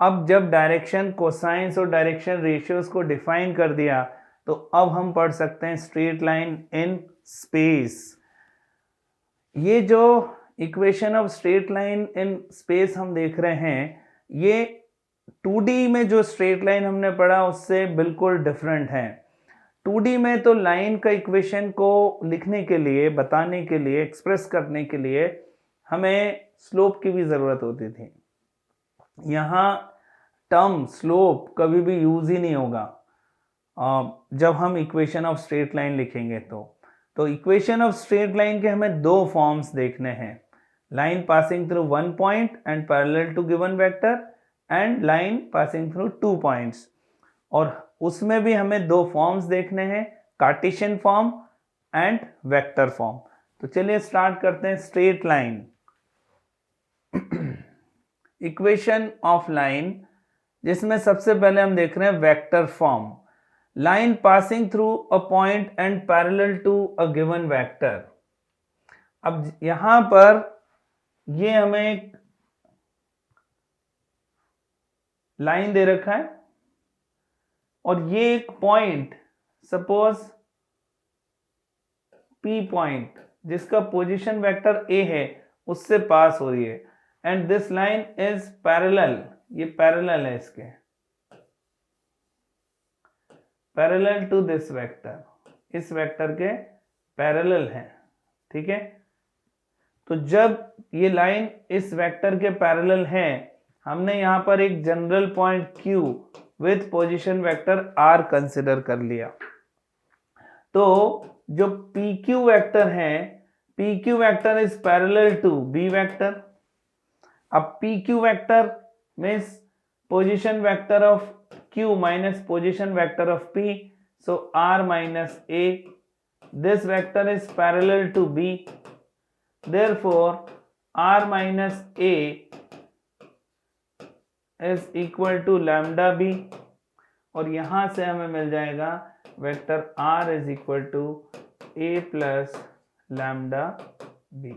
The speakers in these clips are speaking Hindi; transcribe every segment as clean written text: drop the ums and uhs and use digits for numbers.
अब जब डायरेक्शन कोसाइंस और डायरेक्शन रेशियोज को डिफाइन कर दिया तो अब हम पढ़ सकते हैं स्ट्रेट लाइन इन स्पेस। ये जो equation of straight line in space हम देख रहे हैं, ये 2D में जो स्ट्रेट लाइन हमने पढ़ा उससे बिल्कुल डिफरेंट है। 2D में तो लाइन का इक्वेशन को लिखने के लिए, बताने के लिए, एक्सप्रेस करने के लिए हमें स्लोप की भी ज़रूरत होती थी। यहाँ टर्म स्लोप कभी भी यूज ही नहीं होगा जब हम इक्वेशन ऑफ स्ट्रेट लाइन लिखेंगे। तो इक्वेशन ऑफ स्ट्रेट लाइन के हमें दो फॉर्म्स देखने हैं, line passing through one point and parallel to given vector, and line passing through 2 points. और उसमें भी हमें दो फॉर्म्स देखने हैं, Cartesian form and vector form. तो चलिए स्टार्ट करते हैं straight line. Equation of line, जिसमें सबसे पहले हम देख रहे हैं vector form, line passing through a point and parallel to a given vector. अब यहां पर ये हमें एक लाइन दे रखा है और ये एक पॉइंट, सपोज P पॉइंट जिसका पोजीशन वेक्टर A है उससे पास हो रही है, and this line is parallel, ये पैरेलल है इसके, पैरेलल टू दिस वेक्टर, इस वेक्टर के पैरेलल है। ठीक है, तो जब ये लाइन इस वेक्टर के पैरेलल है, हमने यहां पर एक general point Q with position vector R consider कर लिया। तो जो PQ वेक्टर है, PQ vector is parallel to B vector. अब PQ vector means position vector of Q minus position vector of P, so R minus A, this vector is parallel to B, therefore R minus A is equal to lambda B, और यहां से हमें मिल जाएगा vector R is equal to A plus lambda B।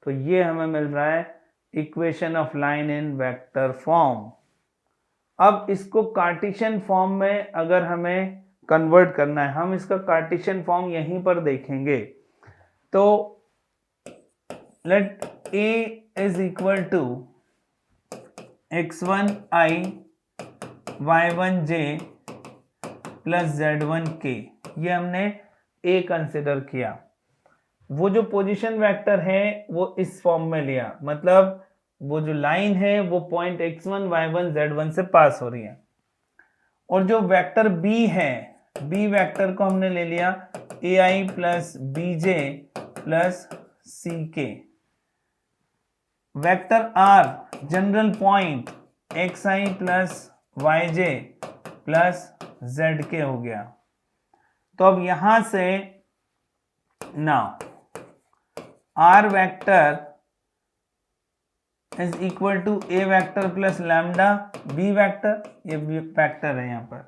तो ये हमें मिल रहा है equation of line in vector form. अब इसको कार्टेशियन फॉर्म में अगर हमें कन्वर्ट करना है, हम इसका कार्टेशियन फॉर्म यहीं पर देखेंगे। तो let A is equal to x1i y1j plus z1k, ये हमने A कंसिडर किया। वो जो पोजीशन वेक्टर है वो इस फॉर्म में लिया, मतलब वो जो लाइन है वो पॉइंट x1 y1 z1 से पास हो रही है। और जो वेक्टर B है, B वेक्टर को हमने ले लिया ai plus bj plus ck। Vector R general point xi plus yj plus zk हो गया। तो अब यहां से now R vector is equal to A vector plus lambda B vector, ये वेक्टर है यहाँ पर।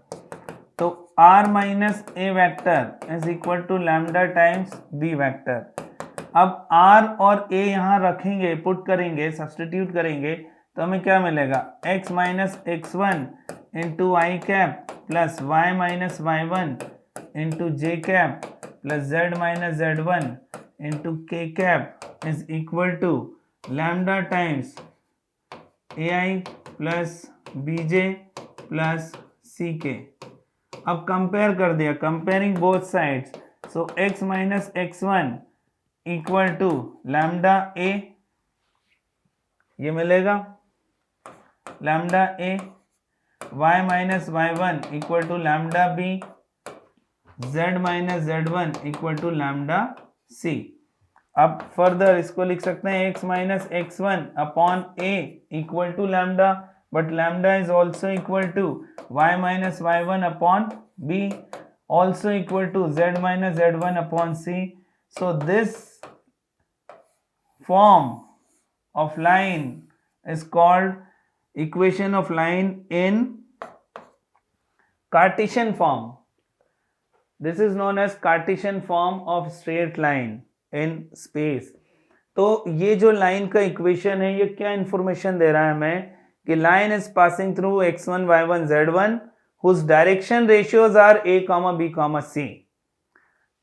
तो R minus A vector is equal to lambda times B vector. अब R और A यहाँ रखेंगे, पुट करेंगे, सब्सटीट्यूट करेंगे, तो हमें क्या मिलेगा, x minus x1 into I cap plus y minus y1 into J cap plus z minus z1 into K cap is equal to lambda times ai plus bj plus ck। अब कंपेयर कर दिया, comparing both sides, so x minus x1 equal to lambda a, ये मिलेगा lambda a, y minus y1 equal to lambda b, z minus z1 equal to lambda c। अब फर्दर इसको लिख सकते हैं x minus x1 upon a equal to lambda, but lambda is also equal to y minus y1 upon b, also equal to z minus z1 upon c। So this form of line is called equation of line in Cartesian form. This is known as Cartesian form of straight line in space. तो ये जो लाइन का इक्वेशन है ये क्या इंफॉर्मेशन दे रहा है हमें कि line is passing through x1 y1 z1 whose direction ratios are a, b, c।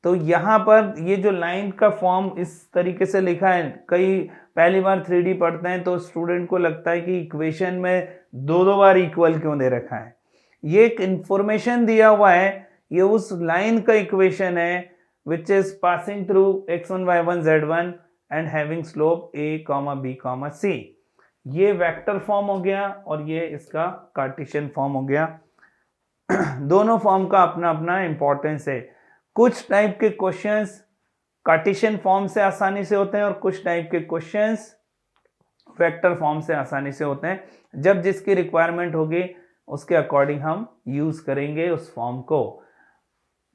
तो यहाँ पर ये जो लाइन का फॉर्म इस तरीके से लिखा है, कई पहली बार 3D पढ़ते हैं तो स्टूडेंट को लगता है कि इक्वेशन में दो बार इक्वल क्यों दे रखा है। ये एक इंफॉर्मेशन दिया हुआ है, ये उस लाइन का इक्वेशन है which is passing through x1 y1 z1 and having slope a, b, c। ये वेक्टर फॉर्म हो गया और ये इसका कार्टेशियन फॉर्म हो गया। दोनों फॉर्म का अपना अपना इंपॉर्टेंस है। कुछ टाइप के क्वेश्चंस कार्टेशियन फॉर्म से आसानी से होते हैं और कुछ टाइप के क्वेश्चंस वेक्टर फॉर्म से आसानी से होते हैं। जब जिसकी रिक्वायरमेंट होगी उसके अकॉर्डिंग हम यूज करेंगे उस फॉर्म को।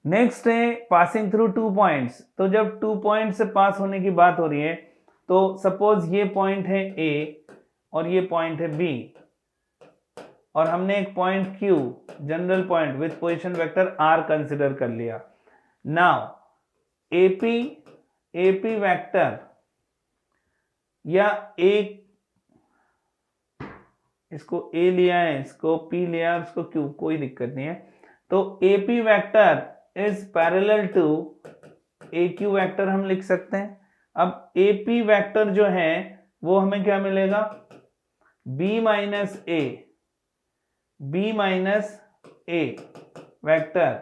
नेक्स्ट है पासिंग थ्रू 2 पॉइंट्स। तो जब 2 पॉइंट से पास होने की बात हो रही है तो सपोज ये पॉइंट है A और ये पॉइंट है B और हमने एक point Q general point with position vector R consider कर लिया। नाउ AP वेक्टर या इसको A लिया है, इसको P लिया है, इसको Q, कोई दिक्कत नहीं है। तो AP vector is parallel to AQ vector हम लिख सकते हैं। अब AP वेक्टर जो है वो हमें क्या मिलेगा, B minus A vector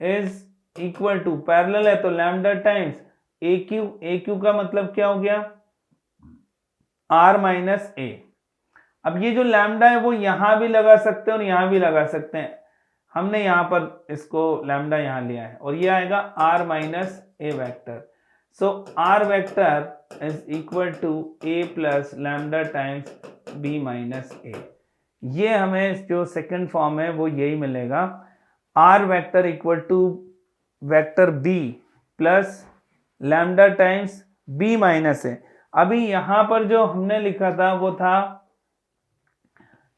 is equal to, parallel है तो लैम्डा टाइम्स AQ का मतलब क्या हो गया, R माइनस A। अब ये जो लैम्डा है वो यहां भी लगा सकते हैं और यहां भी लगा सकते हैं। हमने यहां पर इसको लैम्डा यहां लिया है और ये आएगा R minus A vector. So R vector is equal to A plus lambda times B minus A। ये हमें जो सेकंड फॉर्म है वो यही मिलेगा, R vector equal to vector B plus lambda times B minus A। अभी यहां पर जो हमने लिखा था वो था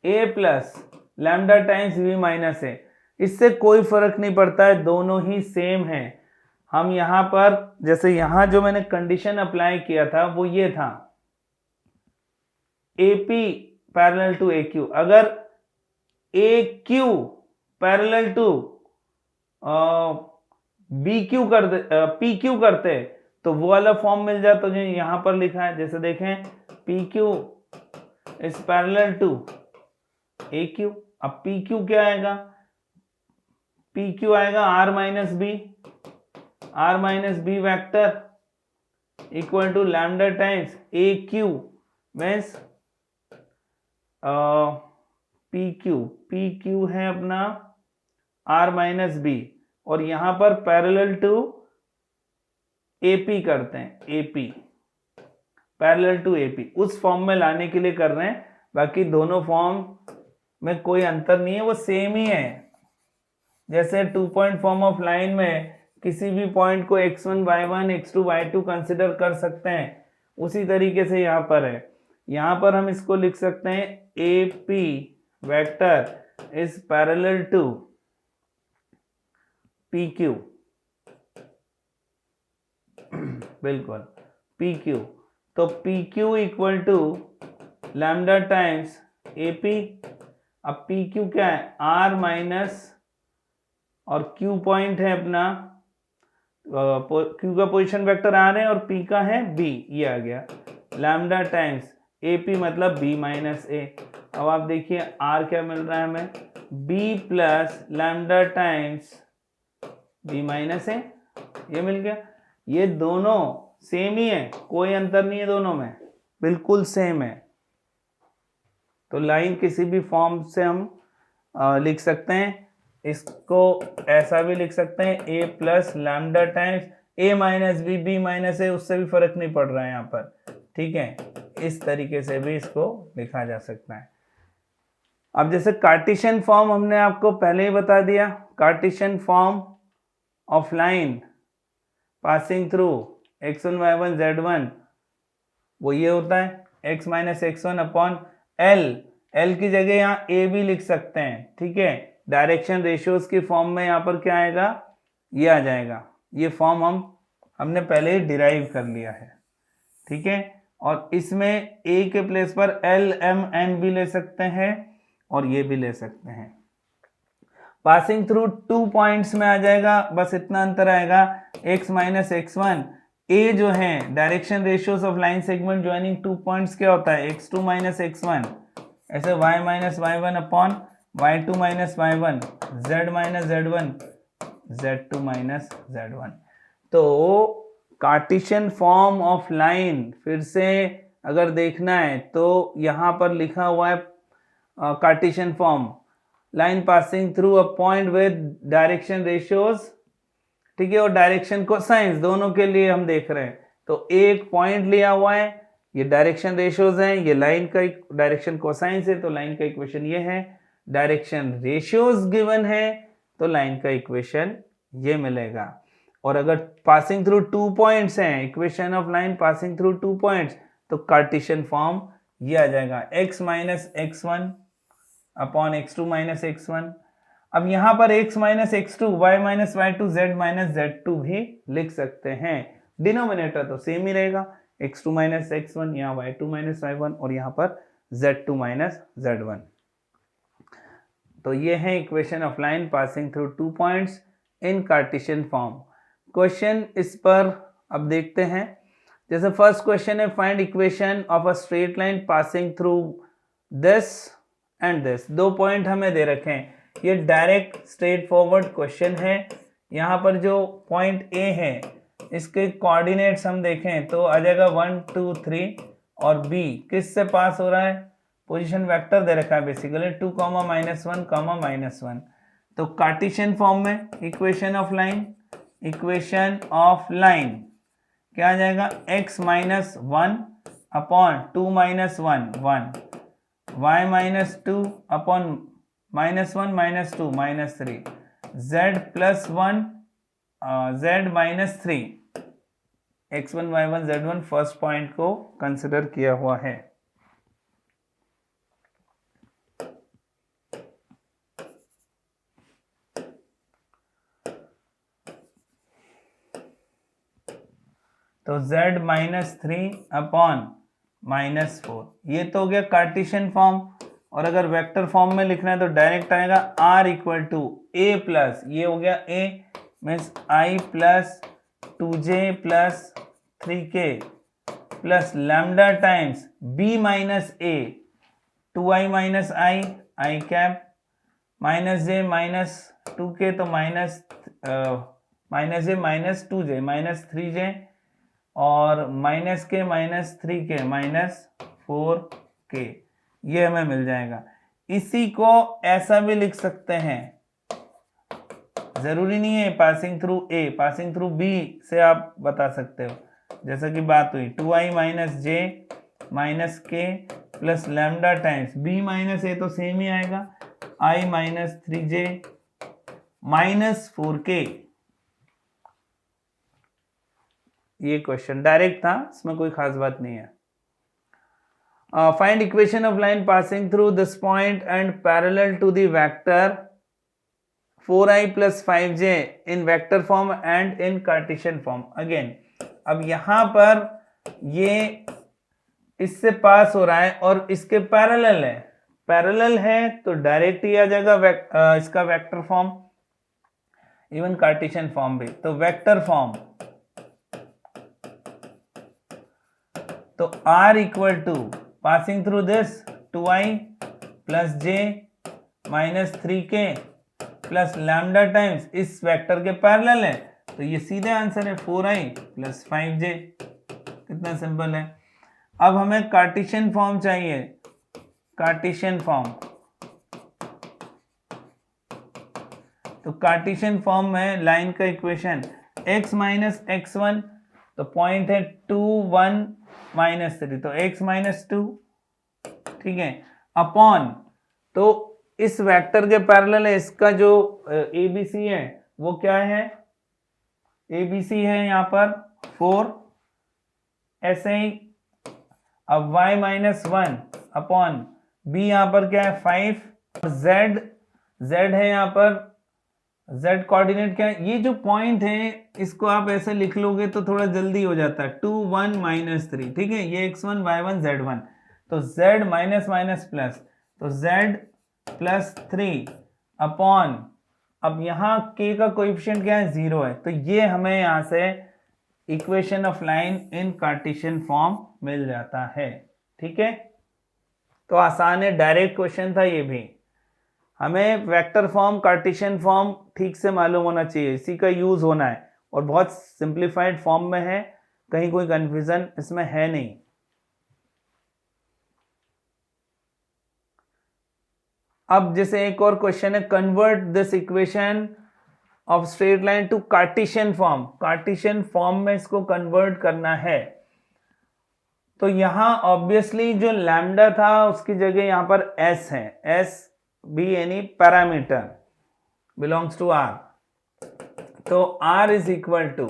A plus lambda times B minus A। इससे कोई फर्क नहीं पड़ता है, दोनों ही सेम है। हम यहां पर जैसे यहां जो मैंने कंडीशन अप्लाई किया था वो ये था AP पैरेलल टू AQ। अगर AQ पैरेलल टू BQ करते PQ करते तो वो वाला फॉर्म मिल जाता जो यहां पर लिखा है। जैसे देखें PQ is parallel to AQ। अब PQ क्या आएगा, PQ आएगा R minus B vector equal to lambda times AQ means PQ है अपना R माइनस बी और यहां पर पैरेलल टू AP करते हैं, AP पैरेलल टू AP उस फॉर्म में लाने के लिए कर रहे हैं। बाकी दोनों फॉर्म में कोई अंतर नहीं है, वो सेम ही है। जैसे 2 पॉइंट फॉर्म ऑफ लाइन में किसी भी पॉइंट को x1 y1 x2 y2 consider कर सकते हैं, उसी तरीके से यहाँ पर है। यहाँ पर हम इसको लिख सकते हैं AP vector is parallel to PQ। बिल्कुल PQ, तो PQ equal to lambda times AP। अब PQ क्या है, R माइनस और Q पॉइंट है अपना, Q का पोजीशन वेक्टर R है और P का है B, ये आ गया लैम्डा टाइम्स AP मतलब B माइनस A। अब आप देखिए R क्या मिल रहा है हमें, B plus lambda times B minus A, ये मिल गया। ये दोनों सेम ही है, कोई अंतर नहीं है, दोनों में बिल्कुल सेम है। तो लाइन किसी भी फॉर्म से हम लिख सकते हैं। इसको ऐसा भी लिख सकते हैं A plus lambda times A minus B minus A, उससे भी फर्क नहीं पड़ रहा है यहाँ पर, ठीक है। इस तरीके से भी इसको लिखा जा सकता है। अब जैसे कार्टेशियन फॉर्म हमने आपको पहले ही बता दिया, Cartesian form of line passing through x1 y1 z1 वो ये होता है x minus x1 upon L की जगह यहाँ A भी लिख सकते हैं, ठीक है। डायरेक्शन रेशियोज के फॉर्म में यहाँ पर क्या आएगा, ये आ जाएगा। ये फॉर्म हमने पहले ही डिराइव कर लिया है, ठीक है, और इसमें a के प्लेस पर l m n भी ले सकते हैं और ये भी ले सकते हैं। पासिंग थ्रू 2 पॉइंट्स में आ जाएगा, बस इतना अंतर आएगा x माइनस x1। a जो है direction ratios of line segment joining 2 points क्या होता है, x2 माइनस x1, ऐसे y minus y1 upon y2 minus y1, z minus z1, z2 minus z1। तो कार्टेशियन फॉर्म ऑफ लाइन फिर से अगर देखना है तो यहाँ पर लिखा हुआ है Cartesian form, line passing through a point with direction ratios, ठीक है, और डायरेक्शन कोसाइंस दोनों के लिए हम देख रहे हैं। तो एक पॉइंट लिया हुआ है, ये डायरेक्शन रेशियोज हैं, ये लाइन का डायरेक्शन कोसाइंस है, तो लाइन का इक्वेशन ये है। डायरेक्शन रेशियोज गिवन है तो लाइन का इक्वेशन ये मिलेगा। और अगर पासिंग थ्रू 2 पॉइंट्स हैं, equation of line passing through 2 points, तो कार्टेशियन फॉर्म ये आ जाएगा x minus x1 upon x2 minus x1। अब यहाँ पर x minus x2, y minus y2, z minus z2 भी लिख सकते हैं। डिनोमिनेटर तो सेम ही रहेगा, x2 माइनस x1, यहाँ y2 माइनस y1 और यहाँ पर z2 माइनस z1। तो ये है equation of line passing through 2 points in Cartesian form. Question इस पर अब देखते हैं। जैसे फर्स्ट क्वेश्चन है, find equation of a straight line passing through this and this. 2 point हमें दे रखे हैं, ये डायरेक्ट स्ट्रेट फॉरवर्ड क्वेश्चन है। यहाँ पर जो पॉइंट A है इसके कोऑर्डिनेट्स हम देखें तो आ जाएगा 1 2 3 और B किस से पास हो रहा है, पोजीशन वेक्टर दे रखा है बेसिकली 2, -1, -1। तो कार्टेशियन फॉर्म में इक्वेशन ऑफ लाइन क्या आ जाएगा, x minus 1 upon 2 minus 1 1, y minus 2 upon -1 -2 -3, z plus 1 z minus 3, x1 y1 z1 first point को कंसिडर किया हुआ है। तो z माइनस 3 अपॉन -4, ये तो हो गया कार्टेशियन फॉर्म। और अगर वेक्टर फॉर्म में लिखना है तो डायरेक्ट आएगा r equal to a plus, ये हो गया a means i plus 2j plus 3k plus lambda times b minus a, 2i minus i cap minus j minus 2k, तो minus j minus 2j minus 3j और माइनस के माइनस 3k माइनस 4k, ये हमें मिल जाएगा। इसी को ऐसा भी लिख सकते हैं, जरूरी नहीं है passing through A, passing through B से आप बता सकते हो, जैसा कि बात हुई 2i minus j minus k plus lambda times B minus a, तो सेम ही आएगा i minus 3j minus 4k। ये क्वेश्चन डायरेक्ट था, इसमें कोई खास बात नहीं है। Find equation of line passing through this point and parallel to the vector 4i plus 5j in vector form and in Cartesian form. Again अब यहां पर ये इससे पास हो रहा है और इसके पैरेलल है तो डायरेक्ट ही आ जाएगा इसका vector form, even Cartesian form भी। तो वेक्टर फॉर्म तो r equal to passing through this 2i plus j minus 3k plus lambda times इस वेक्टर के पैरेलल है, तो ये सीधे आंसर है 4i प्लस 5j। कितना सिंपल है। अब हमें कार्टेशियन फॉर्म चाहिए, कार्टेशियन फॉर्म। तो कार्टेशियन फॉर्म में लाइन का इक्वेशन x माइनस x1, तो पॉइंट है 2 1 माइनस 3, तो x माइनस 2, ठीक है, अपॉन तो इस वेक्टर के पैरेलल है, इसका जो ABC है वो क्या है, ABC है यहाँ पर 4, ऐसे ही अब y माइनस 1 अपॉन B यहाँ पर क्या है 5, और z है यहाँ पर, z कोऑर्डिनेट क्या है, ये जो पॉइंट है इसको आप ऐसे लिख लोगे तो थोड़ा जल्दी हो जाता है, 2 x1 माइनस 3, ठीक है, ये x1 y1 z1, तो z माइनस माइनस प्लस, तो z प्लस 3 अपॉन, अब यहाँ k का कोएफिशिएंट क्या है, 0 है, तो ये हमें यहाँ से equation of line in Cartesian form मिल जाता है। ठीक है, तो आसान है, डायरेक्ट क्वेश्चन था ये भी। हमें वेक्टर फॉर्म, कार्टेशियन फॉर्म ठीक से मालूम होना चाहिए, इसी का यूज होना है, और बहुत सिंप्लीफाइड फॉर्म में है, कहीं कोई कंफ्यूजन इसमें है नहीं। अब जैसे एक और क्वेश्चन है, convert this equation of straight line to Cartesian form, Cartesian form में इसको कन्वर्ट करना है। तो यहां ऑब्वियसली जो लैम्डा था उसकी जगह यहां पर एस है, S be any parameter belongs to R, तो R is equal to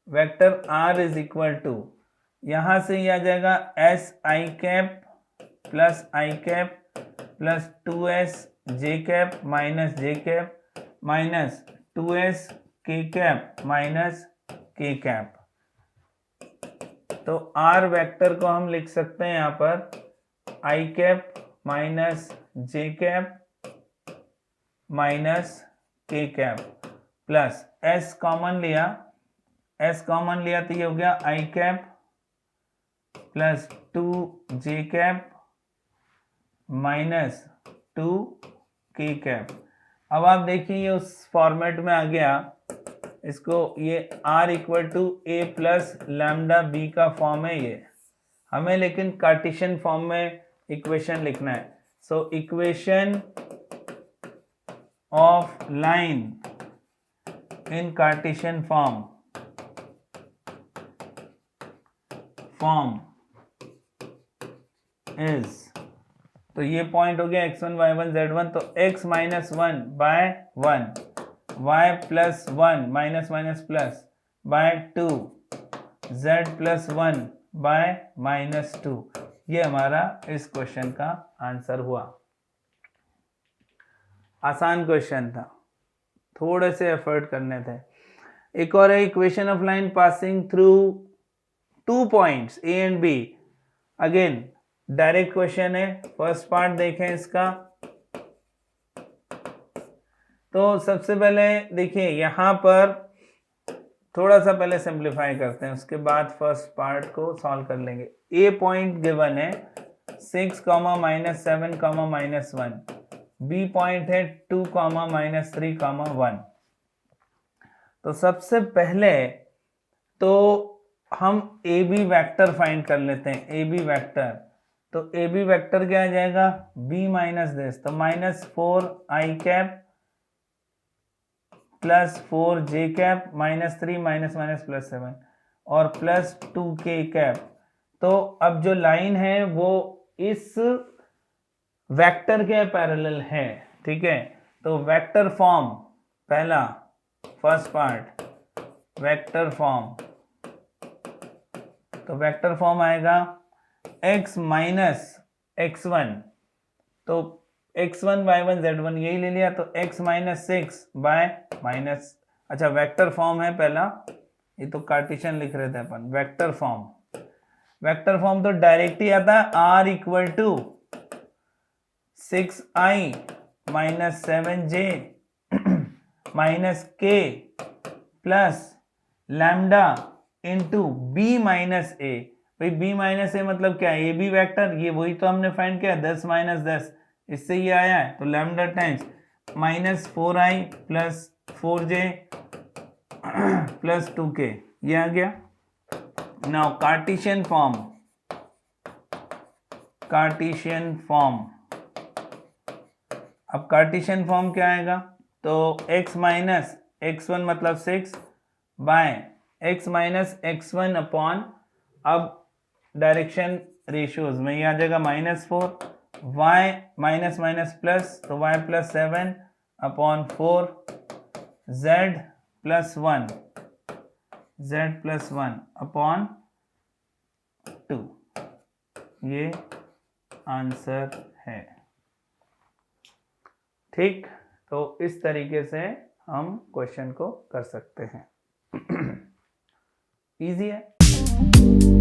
vector R is equal to, यहां से ये आ जाएगा S I cap plus I cap plus 2s J cap minus J cap minus 2s K cap minus K cap. तो आर वेक्टर को हम लिख सकते हैं यहां पर I cap minus J cap minus K cap plus S common लिया, एस कॉमन लिया तो ये हो गया आई कैप प्लस 2 जे कैप माइनस 2 के कैप। अब आप देखिए ये उस फॉर्मेट में आ गया, इसको ये r equal to a plus lambda B का फॉर्म है ये, हमें लेकिन कार्टेशियन फॉर्म में इक्वेशन लिखना है। So equation of line in Cartesian form is, तो ये पॉइंट हो गया x1 y1 z1, तो x minus 1 by 1, y plus 1 minus minus plus by 2, z plus 1 by minus 2, ये हमारा इस क्वेश्चन का आंसर हुआ। आसान क्वेश्चन था, थोड़े से एफर्ट करने थे। एक और है equation of line passing through 2 points a and b, again direct question है। फर्स्ट पार्ट देखें इसका, तो सबसे पहले देखिए यहां पर थोड़ा सा पहले सिंप्लीफाई करते हैं, उसके बाद फर्स्ट पार्ट को सॉल्व कर लेंगे। ए पॉइंट गिवन है 6, -7, -1, बी पॉइंट है 2, -3, 1। तो सबसे पहले तो हम ए बी वैक्टर फाइंड कर लेते हैं, ए बी वैक्टर। तो ए बी वैक्टर क्या आ जाएगा, b माइनस दिस, तो -4 आई कैप प्लस 4 जे कैप -3 माइनस प्लस 7 और प्लस 2 के कैप। तो अब जो लाइन है वो इस वेक्टर के पैरेलल है, ठीक है। तो वेक्टर फॉर्म, पहला फर्स्ट पार्ट वेक्टर फॉर्म, तो वेक्टर फॉर्म आएगा x माइनस x1, तो x1 y1 z1 यही ले लिया, तो x माइनस 6 बाय माइनस, अच्छा वेक्टर फॉर्म है पहला, ये तो कार्टेशियन लिख रहे थे अपन। वेक्टर फॉर्म, वेक्टर फॉर्म तो डायरेक्ट ही आता है, r equal to 6i minus 7j minus k plus lambda into b minus a। भाई b माइनस ए मतलब क्या है, ए बी वैक्टर, ये वही तो हमने फाइंड किया, 10 माइनस 10, इससे ये आया है, तो lambda times -4i plus 4j plus 2k, ये आ गया। Now Cartesian form, Cartesian form, अब कार्टेशियन फॉर्म क्या आएगा, तो x माइनस x1 मतलब 6 by x minus x1 upon, अब डायरेक्शन रेशियोज में ये आ जाएगा -4, y माइनस माइनस प्लस, तो y plus 7 upon 4, z plus 1 upon 2, ये आंसर है। ठीक, तो इस तरीके से हम क्वेश्चन को कर सकते हैं। इजी है।